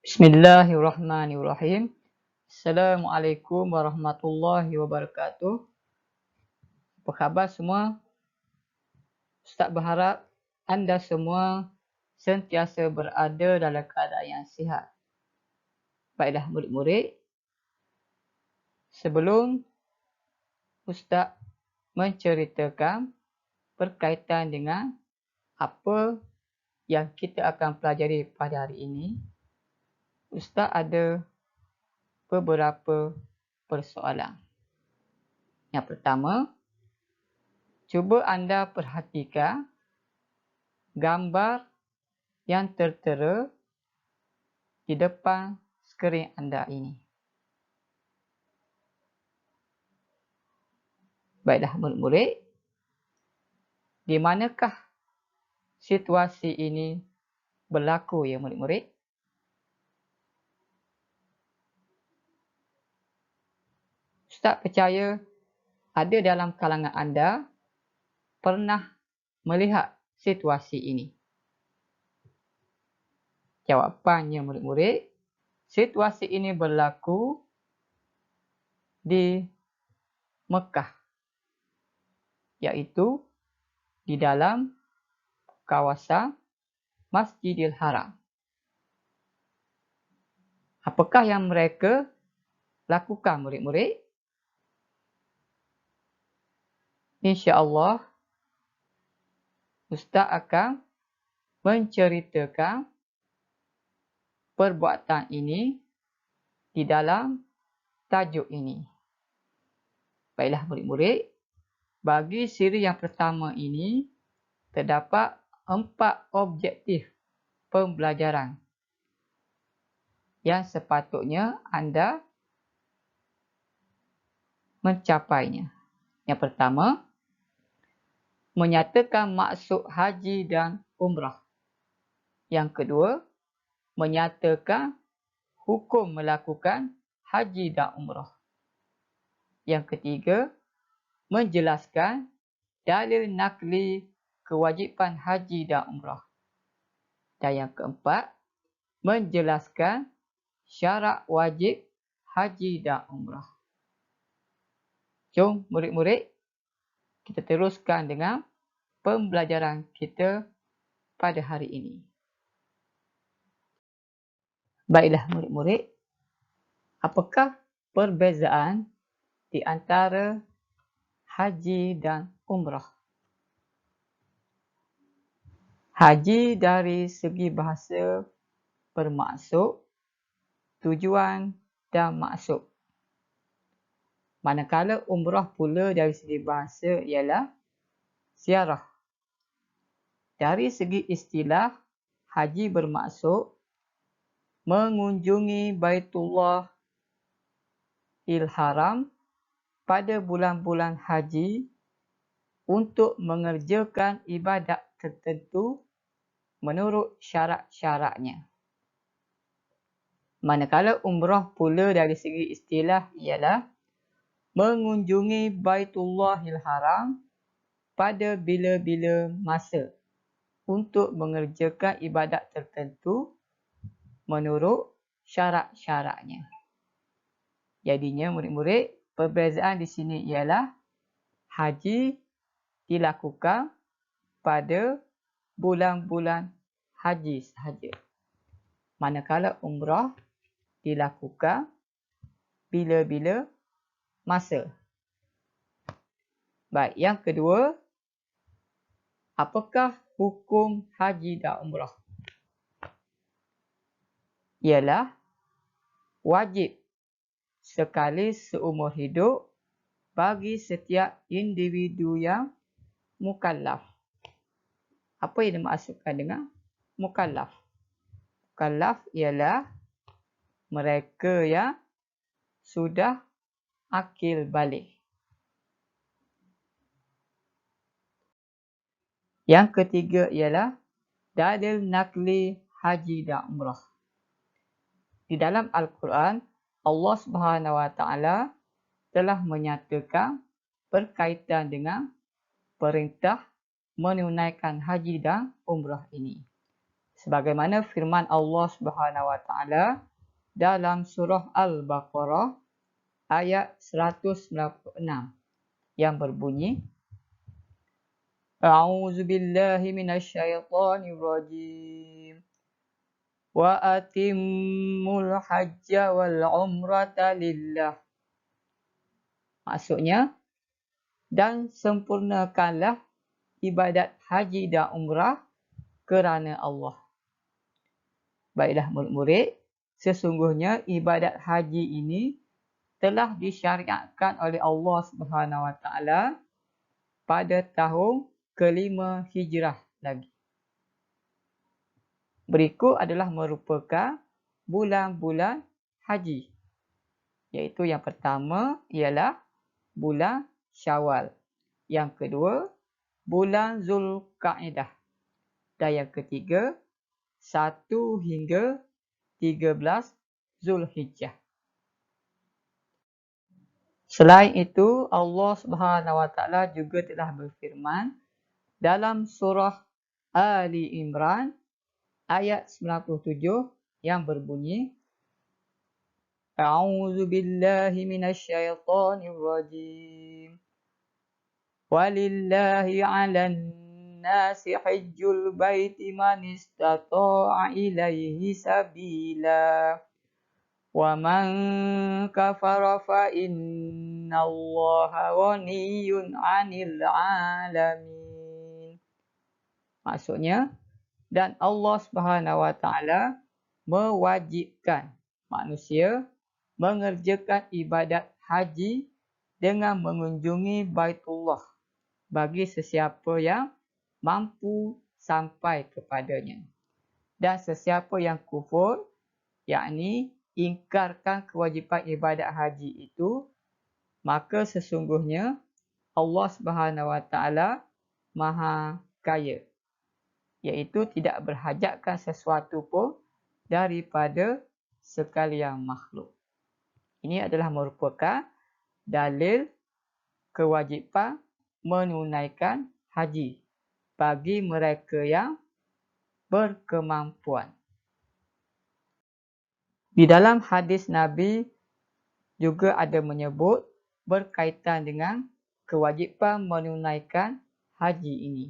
Bismillahirrahmanirrahim. Assalamualaikum warahmatullahi wabarakatuh. Apa khabar semua? Ustaz berharap anda semua sentiasa berada dalam keadaan yang sihat. Baiklah murid-murid, sebelum Ustaz menceritakan berkaitan dengan apa yang kita akan pelajari pada hari ini, Ustaz ada beberapa persoalan. Yang pertama, cuba anda perhatikan gambar yang tertera di depan skrin anda ini. Baiklah murid-murid, di manakah situasi ini berlaku ya murid-murid? Ustaz percaya ada dalam kalangan anda pernah melihat situasi ini. Jawapannya murid-murid, situasi ini berlaku di Mekah, iaitu di dalam kawasan Masjidil Haram. Apakah yang mereka lakukan murid-murid? InsyaAllah Ustaz akan menceritakan perbuatan ini di dalam tajuk ini. Baiklah murid-murid, bagi siri yang pertama ini terdapat 4 objektif pembelajaran yang sepatutnya anda mencapainya. Yang pertama, menyatakan maksud haji dan umrah. Yang kedua, menyatakan hukum melakukan haji dan umrah. Yang ketiga, menjelaskan dalil nakli kewajipan haji dan umrah. Dan yang keempat, menjelaskan syarat wajib haji dan umrah. Jom murid-murid, kita teruskan dengan pembelajaran kita pada hari ini. Baiklah murid-murid, apakah perbezaan di antara haji dan umrah? Haji dari segi bahasa bermaksud tujuan dan maksud. Manakala umrah pula dari segi bahasa ialah ziarah. Dari segi istilah, haji bermaksud mengunjungi Baitullah Haram pada bulan-bulan haji untuk mengerjakan ibadat tertentu menurut syarat-syaratnya. Manakala umrah pula dari segi istilah ialah mengunjungi Baitullah Haram pada bila-bila masa untuk mengerjakan ibadat tertentu menurut syarat-syaratnya. Jadinya murid-murid, perbezaan di sini ialah haji dilakukan pada bulan-bulan haji sahaja. Manakala umrah dilakukan bila-bila masa. Baik, yang kedua, apakah hukum haji dan umrah? Ialah wajib sekali seumur hidup bagi setiap individu yang mukallaf. Apa yang dimaksudkan dengan mukallaf? Mukallaf ialah mereka yang sudah akil baligh. Yang ketiga ialah dalil nakli haji dan umrah. Di dalam Al-Quran, Allah SWT telah menyatakan berkaitan dengan perintah menunaikan haji dan umrah ini. Sebagaimana firman Allah Subhanahu wa taala dalam surah Al-Baqarah ayat 196 yang berbunyi, A'udzu billahi minasyaitonir rajim. Wa atimmul hajja wal umrata lillah. Maksudnya, dan sempurnakanlah ibadat haji dan umrah kerana Allah. Baiklah murid-murid, sesungguhnya ibadat haji ini telah disyariatkan oleh Allah Subhanahu Wa Taala pada tahun kelima Hijrah lagi. Berikut adalah merupakan bulan-bulan haji. Iaitu yang pertama ialah bulan Syawal. Yang kedua, bulan Zulkaidah. Dan yang ketiga, 1 hingga 13 Zulhijjah. Selain itu, Allah Subhanahu Wa Taala juga telah berfirman dalam surah Ali Imran ayat 97 yang berbunyi, A'udzu billahi minasyaitonir rajim. Walillahi 'alan nasi hajjul baiti man istata'a ilaihi sabila. Wa man kafara fa innallaha ghaniyyun 'anil 'alamin. Maksudnya, dan Allah Subhanahu Wa Taala mewajibkan manusia mengerjakan ibadat haji dengan mengunjungi Baitullah bagi sesiapa yang mampu sampai kepadanya. Dan sesiapa yang kufur, yakni ingkarkan kewajipan ibadat haji itu, maka sesungguhnya Allah Subhanahu Wa Taala Maha Kaya, iaitu tidak berhajatkan sesuatu pun daripada sekalian makhluk. Ini adalah merupakan dalil kewajipan menunaikan haji bagi mereka yang berkemampuan. Di dalam hadis Nabi juga ada menyebut berkaitan dengan kewajipan menunaikan haji ini.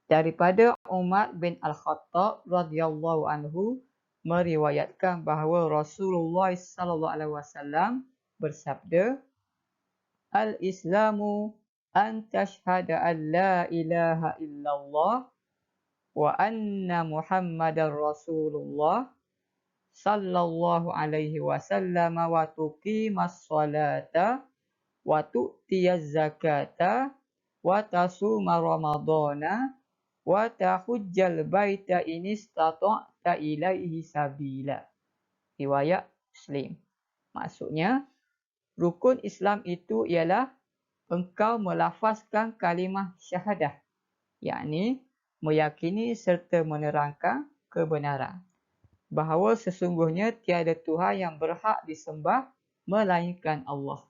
Daripada Umar bin Al-Khattab radhiyallahu anhu meriwayatkan bahawa Rasulullah sallallahu alaihi wasallam bersabda, Al-Islamu an tashhada an la ilaha illallah wa anna Muhammadar Rasulullah sallallahu alaihi wasallam wa tuqimas salata wa tu'tiyaz zakata wa tasuma ramadana wa tahujjal baita in istata'ta ilaihi sabila. Riwayat Muslim. Maksudnya, rukun Islam itu ialah engkau melafazkan kalimah syahadah, yakni meyakini serta menerangkan kebenaran bahawa sesungguhnya tiada Tuhan yang berhak disembah melainkan Allah,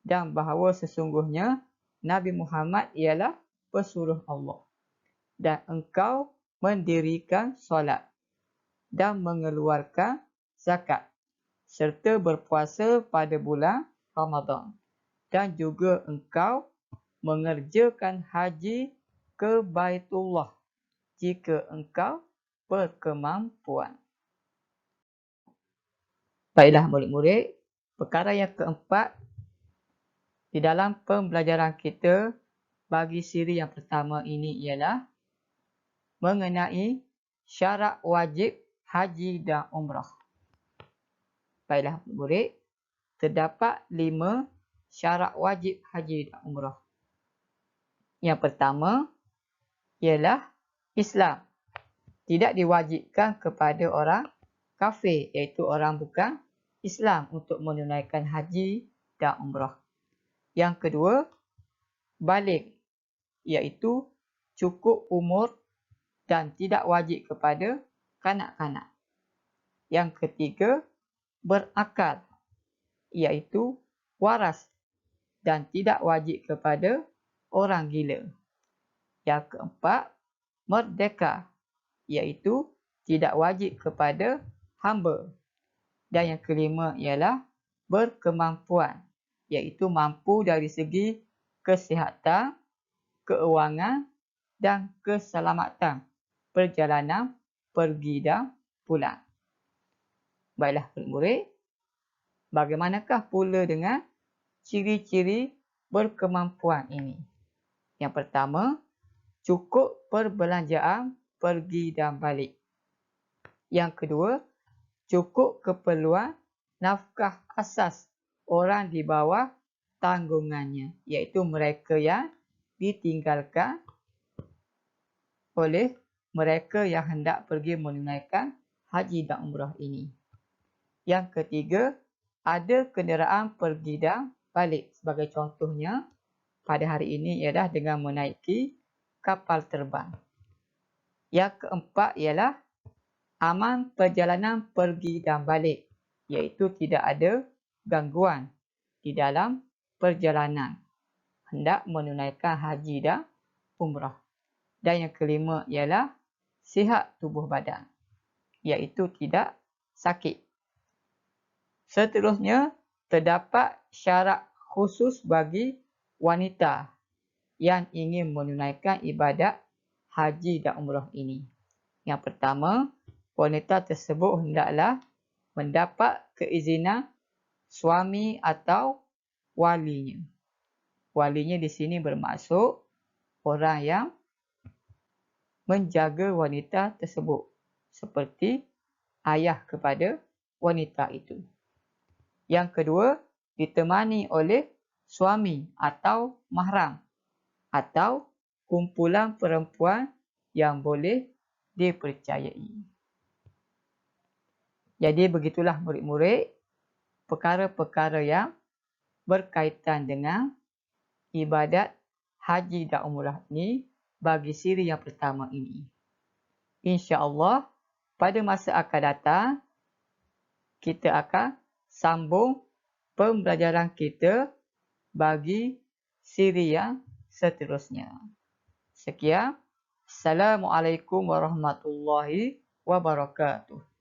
dan bahawa sesungguhnya Nabi Muhammad ialah pesuruh Allah, dan engkau mendirikan solat dan mengeluarkan zakat serta berpuasa pada bulan Ramadan, dan juga engkau mengerjakan haji ke Baitullah jika engkau berkemampuan. Baiklah murid-murid, perkara yang keempat di dalam pembelajaran kita bagi siri yang pertama ini ialah mengenai syarat wajib haji dan umrah. Baiklah murid, terdapat 5 syarat wajib haji dan umrah. Yang pertama ialah Islam. Tidak diwajibkan kepada orang kafir, iaitu orang bukan Islam, untuk menunaikan haji dan umrah. Yang kedua, baligh, iaitu cukup umur dan tidak wajib kepada kanak-kanak. Yang ketiga, berakal, iaitu waras dan tidak wajib kepada orang gila. Yang keempat, merdeka, iaitu tidak wajib kepada hamba. Dan yang kelima ialah berkemampuan, iaitu mampu dari segi kesihatan, keuangan dan keselamatan perjalanan pergi dan pulang. Baiklah murid-murid, bagaimanakah pula dengan ciri-ciri berkemampuan ini? Yang pertama, cukup perbelanjaan pergi dan balik. Yang kedua, cukup keperluan nafkah asas orang di bawah tanggungannya, iaitu mereka yang ditinggalkan oleh mereka yang hendak pergi menunaikan haji dan umrah ini. Yang ketiga, ada kenderaan pergi dan balik. Sebagai contohnya, pada hari ini ialah dengan menaiki kapal terbang. Yang keempat ialah aman perjalanan pergi dan balik, iaitu tidak ada gangguan di dalam perjalanan hendak menunaikan haji dan umrah. Dan yang kelima ialah sihat tubuh badan, iaitu tidak sakit. Seterusnya, terdapat syarat khusus bagi wanita yang ingin menunaikan ibadat haji dan umrah ini. Yang pertama, wanita tersebut hendaklah mendapat keizinan suami atau walinya. Walinya di sini bermaksud orang yang menjaga wanita tersebut, seperti ayah kepada wanita itu. Yang kedua, ditemani oleh suami atau mahram atau kumpulan perempuan yang boleh dipercayai. Jadi begitulah murid-murid perkara-perkara yang berkaitan dengan ibadat haji dan umrah ini bagi siri yang pertama ini. InsyaAllah pada masa akan datang kita akan sambung pembelajaran kita bagi siri yang seterusnya. Sekian. Assalamualaikum warahmatullahi wabarakatuh.